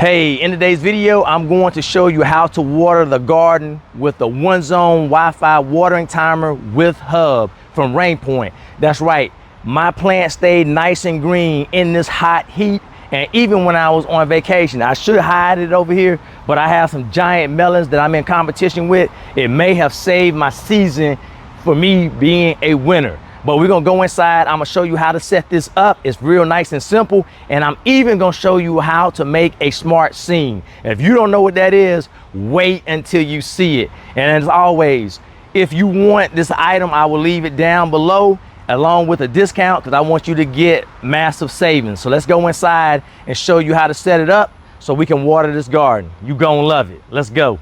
Hey, in today's video, I'm going to show you how to water the garden with the one-zone Wi-Fi watering timer with hub from Rainpoint. That's right, my plant stayed nice and green in this hot heat, and even when I was on vacation. I should hide it over here, but I have some giant melons that I'm in competition with. It may have saved my season for me being a winner. But we're gonna go inside. I'm gonna show you how to set this up. It's real nice and simple. And I'm even gonna show you how to make a smart scene. If you don't know what that is, wait until you see it. And as always, if you want this item, I will leave it down below along with a discount because I want you to get massive savings. So let's go inside and show you how to set it up so we can water this garden. You gonna love it. Let's go.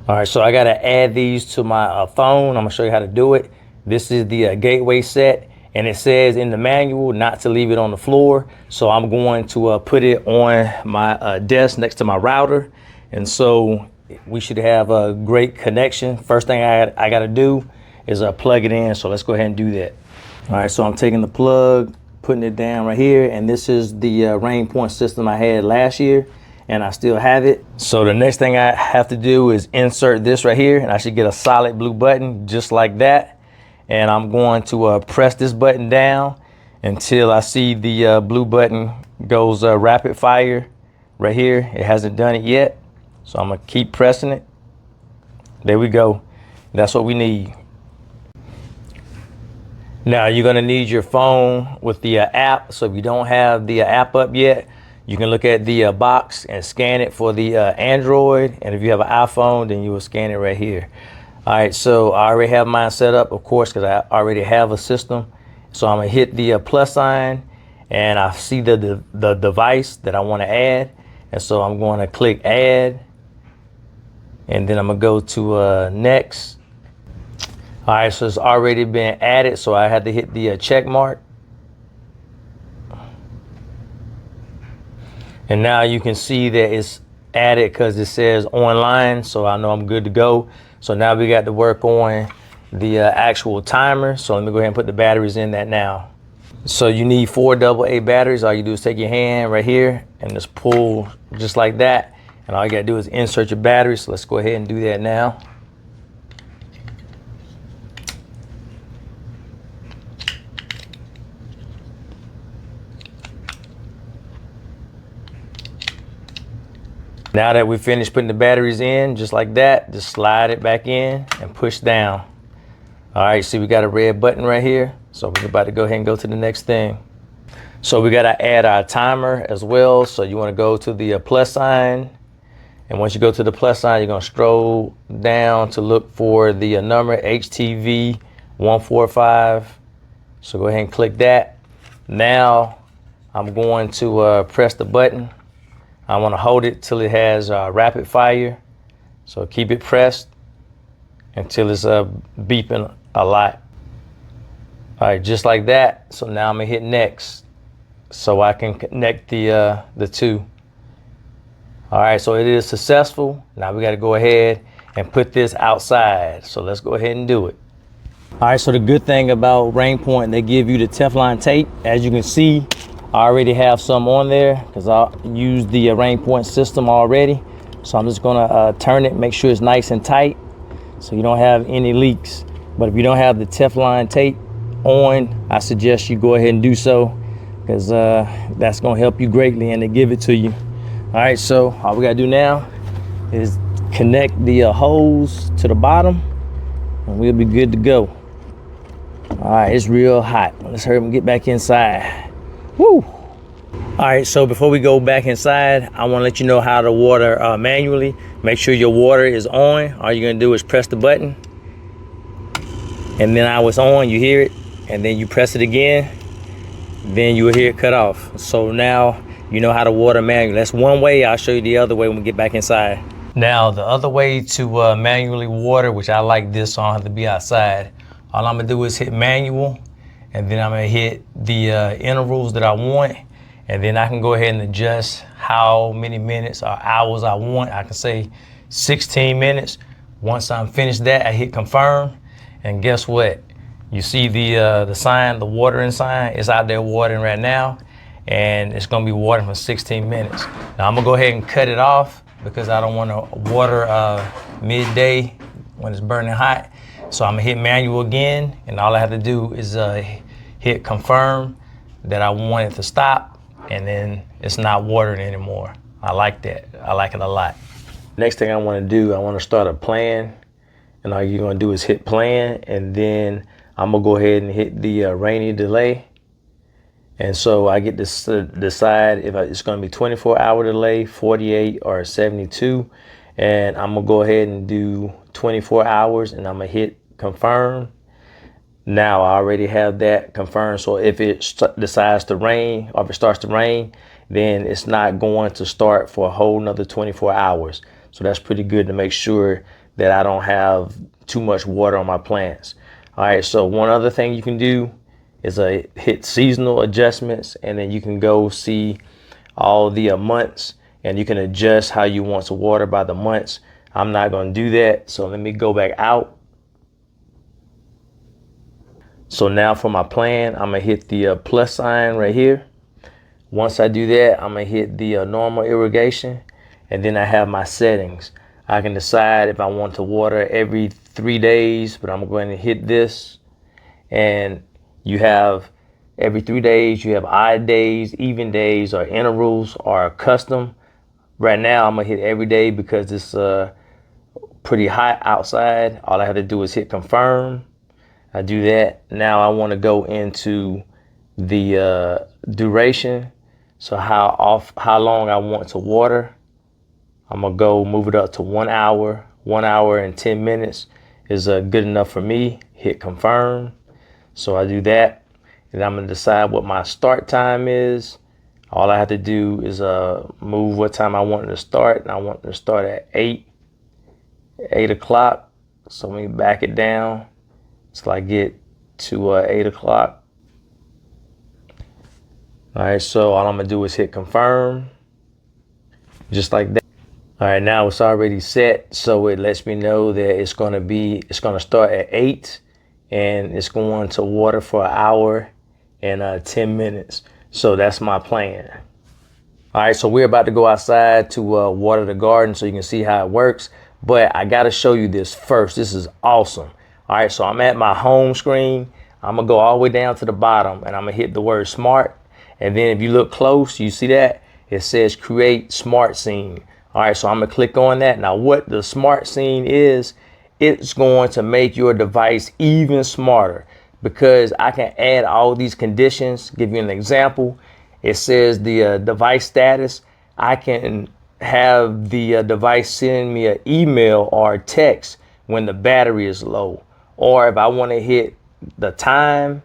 All right, so I gotta add these to my phone. I'm gonna show you how to do it. This is the gateway set, and it says in the manual not to leave it on the floor. So I'm going to put it on my desk next to my router. And so we should have a great connection. First thing I got to do is plug it in. So let's go ahead and do that. All right, so I'm taking the plug, putting it down right here. And this is the Rainpoint system I had last year, and I still have it. So the next thing I have to do is insert this right here, and I should get a solid blue button just like that. And I'm going to press this button down until I see the blue button goes rapid fire right here. It hasn't done it yet, so I'm gonna keep pressing it. There we go. That's what we need. Now you're gonna need your phone with the app. So if you don't have the app up yet, you can look at the box and scan it for the Android. And if you have an iPhone, then you will scan it right here. All right, so I already have mine set up, of course, because I already have a system. So I'm gonna hit the plus sign, and I see the device that I want to add, and so I'm going to click add, and then I'm gonna go to next. All right, so it's already been added, so I had to hit the check mark, and now you can see that it's added because it says online, so I know I'm good to go. So now we got to work on the actual timer. So let me go ahead and put the batteries in that now. So you need 4 AA batteries. All you do is take your hand right here and just pull just like that. And all you gotta do is insert your batteries. So let's go ahead and do that now. Now that we finished putting the batteries in, just like that, just slide it back in and push down. All right, see we got a red button right here. So we're about to go ahead and go to the next thing. So we gotta add our timer as well. So you wanna go to the plus sign. And once you go to the plus sign, you're gonna scroll down to look for the number HTV 145. So go ahead and click that. Now I'm going to press the button. I want to hold it till it has rapid fire. So keep it pressed until it's beeping a lot. All right, just like that. So now I'm gonna hit next so I can connect the two. All right, so it is successful. Now we got to go ahead and put this outside. So let's go ahead and do it. All right, so the good thing about Rainpoint, they give you the Teflon tape. As you can see, I already have some on there because I used the Rainpoint system already. So I'm just gonna turn it, make sure it's nice and tight so you don't have any leaks. But if you don't have the Teflon tape on, I suggest you go ahead and do so because that's gonna help you greatly, and they give it to you. All right, so all we gotta do now is connect the hose to the bottom and we'll be good to go. All right, it's real hot. Let's hurry up and get back inside. Woo! All right, so before we go back inside, I want to let you know how to water manually. Make sure your water is on. All you're gonna do is press the button, and then now it's on, you hear it, and then you press it again, then you will hear it cut off. So now you know how to water manually. That's one way. I'll show you the other way when we get back inside. Now the other way to manually water, which I like this, so I don't have to be outside. All I'm gonna do is hit manual, and then I'm gonna hit the intervals that I want, and then I can go ahead and adjust how many minutes or hours I want. I can say 16 minutes. Once I'm finished that, I hit confirm, and guess what? You see the sign, the watering sign, it's out there watering right now. and it's gonna be watering for 16 minutes. Now I'm gonna go ahead and cut it off because I don't wanna water midday when it's burning hot. So I'm gonna hit manual again, and all I have to do is hit confirm that I want it to stop, and then it's not watering anymore. I like that. I like it a lot. Next thing I wanna do, I wanna start a plan, and all you're gonna do is hit plan, and then I'm gonna go ahead and hit the rainy delay. And so I get to decide if it's going to be 24-hour delay, 48, or 72. And I'm going to go ahead and do 24 hours, and I'm going to hit confirm. Now I already have that confirmed. So if it decides to rain, or if it starts to rain, then it's not going to start for a whole nother 24 hours. So that's pretty good to make sure that I don't have too much water on my plants. All right, so one other thing you can do is hit seasonal adjustments, and then you can go see all the months, and you can adjust how you want to water by the months. I'm not going to do that, so let me go back out. So now for my plan, I'm gonna hit the plus sign right here. Once I do that, I'm gonna hit the normal irrigation, and then I have my settings. I can decide if I want to water every 3 days, but I'm going to hit this, and you have every 3 days, you have odd days, even days, or intervals, or custom. Right now, I'm gonna hit every day because it's pretty hot outside. All I have to do is hit confirm. I do that. Now I wanna go into the duration. So how long I want to water. I'm gonna go move it up to 1 hour. 1 hour and 10 minutes is good enough for me. Hit confirm. So I do that, and I'm gonna decide what my start time is. All I have to do is move what time I want it to start, and I want it to start at 8 o'clock. So let me back it down till I get to 8 o'clock. All right, so all I'm gonna do is hit confirm, just like that. All right, now it's already set, so it lets me know that it's gonna start at 8. And it's going to water for 1 hour and 10 minutes. So that's my plan. All right, so we're about to go outside to water the garden so you can see how it works. But I got to show you this first. This is awesome. All right, so I'm at my home screen. I'm going to go all the way down to the bottom, and I'm going to hit the word smart. And then if you look close, you see that? It says create smart scene. All right, so I'm going to click on that. Now, what the smart scene is, it's going to make your device even smarter, because I can add all these conditions. Give you an example. It says the device status. I can have the device send me an email or a text when the battery is low. Or if I want to hit the time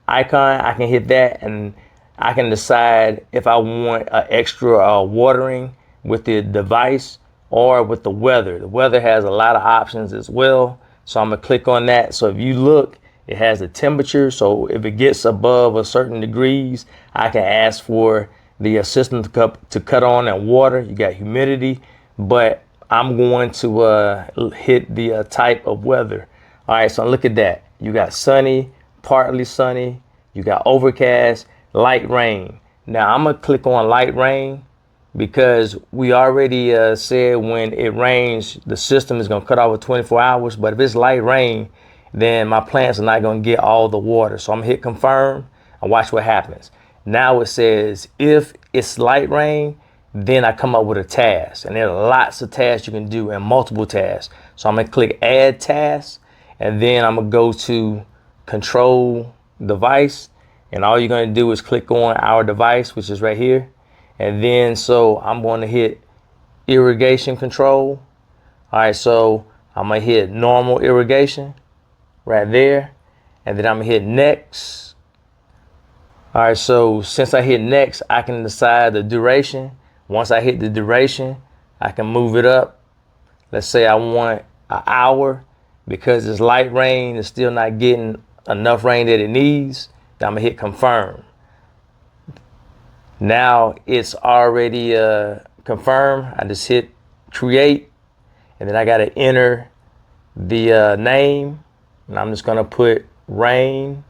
icon, I can hit that, and I can decide if I want an extra watering with the device or with the weather. The weather has a lot of options as well. So I'm gonna click on that. So if you look, it has the temperature. So if it gets above a certain degrees, I can ask for the system to cut on and water. You got humidity, but I'm going to hit the type of weather. All right, so look at that. You got sunny, partly sunny, you got overcast, light rain. Now I'm gonna click on light rain, because we already said when it rains, the system is gonna cut off for 24 hours. But if it's light rain, then my plants are not gonna get all the water. So I'm gonna hit confirm and watch what happens. Now it says if it's light rain, then I come up with a task. And there are lots of tasks you can do, and multiple tasks. So I'm gonna click add task, and then I'm gonna go to control device. And all you're gonna do is click on our device, which is right here. And then, so I'm going to hit irrigation control. All right, so I'm going to hit normal irrigation right there. And then I'm going to hit next. All right, so since I hit next, I can decide the duration. Once I hit the duration, I can move it up. Let's say I want an hour, because it's light rain, it's still not getting enough rain that it needs. Then I'm going to hit confirm. Now it's already confirmed. I just hit create, and then I got to enter the name, and I'm just going to put rain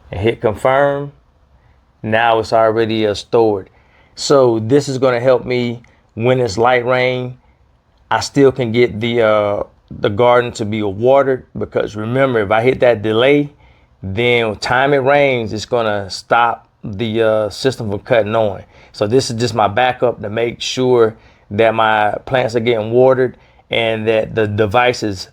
and hit confirm. Now it's already stored. So this is going to help me when it's light rain. I still can get the garden to be watered, because remember, if I hit that delay, then time it rains, it's going to stop the system from cutting on. So this is just my backup to make sure that my plants are getting watered and that the device is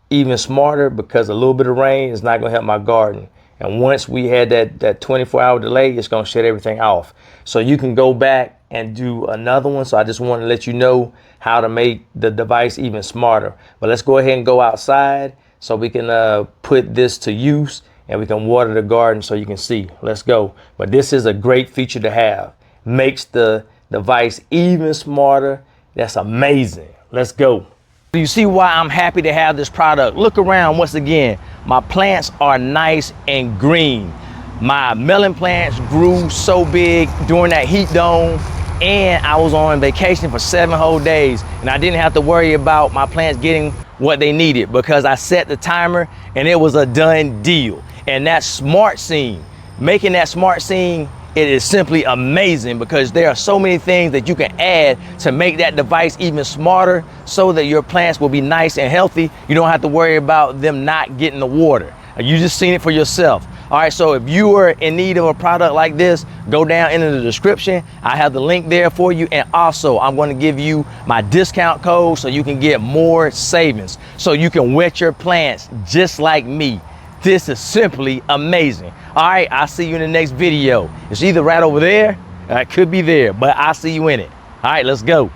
even smarter, because a little bit of rain is not going to help my garden. And once we had that 24-hour delay, it's going to shut everything off. So you can go back and do another one. So I just want to let you know how to make the device even smarter. But let's go ahead and go outside so we can put this to use and we can water the garden so you can see. Let's go. But this is a great feature to have. Makes the device even smarter. That's amazing. Let's go. You see why I'm happy to have this product. Look around once again. My plants are nice and green. My melon plants grew so big during that heat dome, and I was on vacation for 7 whole days, and I didn't have to worry about my plants getting what they needed because I set the timer and it was a done deal. And that smart scene, making that smart scene, it is simply amazing, because there are so many things that you can add to make that device even smarter so that your plants will be nice and healthy. You don't have to worry about them not getting the water. You just seen it for yourself. All right, so if you are in need of a product like this, go down into the description. I have the link there for you. And also, I'm going to give you my discount code so you can get more savings, so you can wet your plants just like me. This is simply amazing. All right, I'll see you in the next video. It's either right over there, or it could be there, but I'll see you in it. All right, let's go.